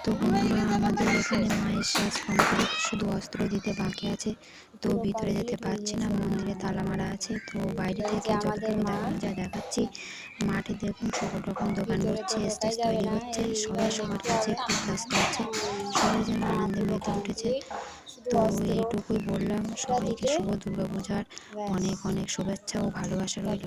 তো বন্ধুরা, আমাদের এখানে মায়ের সাজ কমপ্লিট, শুধু অস্ত্র দিতে বাকি আছে। তো ভিতরে যেতে পারছি না, মন্দিরে তালা মারা আছে। তো বাইরে থেকে যতটুকু দেখানো যায় দেখাচ্ছি। মাঠে দেখুন সকল রকম দোকান বসছে, স্টেজ তৈরি হচ্ছে, সবাই সবার কাছে খুব ব্যস্ত আছে, সবাই যেন আনন্দে মেতে উঠেছে। তো এইটুকুই বললাম, সবাইকে শুভ দুর্গাপূজার অনেক অনেক শুভেচ্ছা ও ভালোবাসা রইল।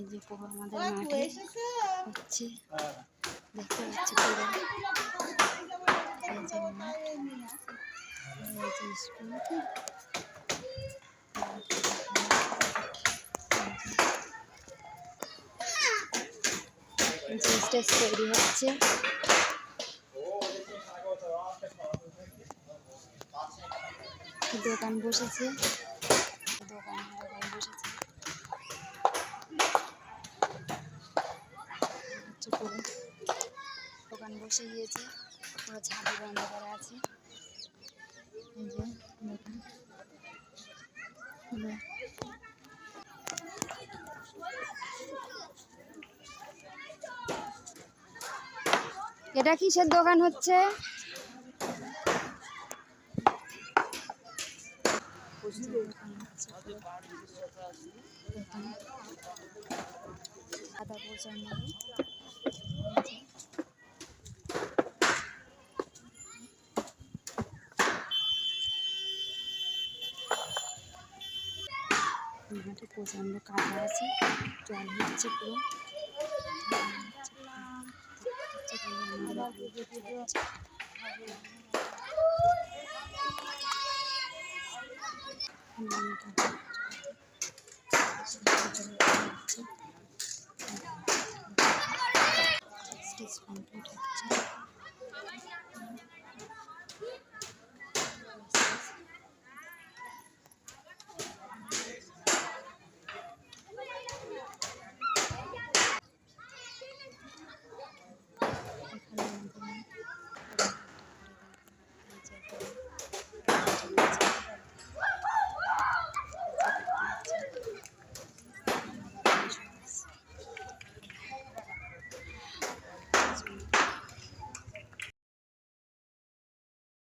এই যে পুরো আমাদের মাঠে হচ্ছে, দেখতে পাচ্ছি পুরো এই যে মাঠ, এই যে স্কুল, যে স্টেজ তৈরি হচ্ছে। দোকান বসেছে, দোকান বসেছে, হচ্ছে পুরো দোকান বসে গিয়েছে, পুরো ঝাড়ু বন্ধ করা আছে। এই যে দোকান পুরো এটা কিসের দোকান হচ্ছে? আদা পৌঁছানো মাঠে প্রচন্ড কাদা আছে, জল হচ্ছে পুরো। Stage complete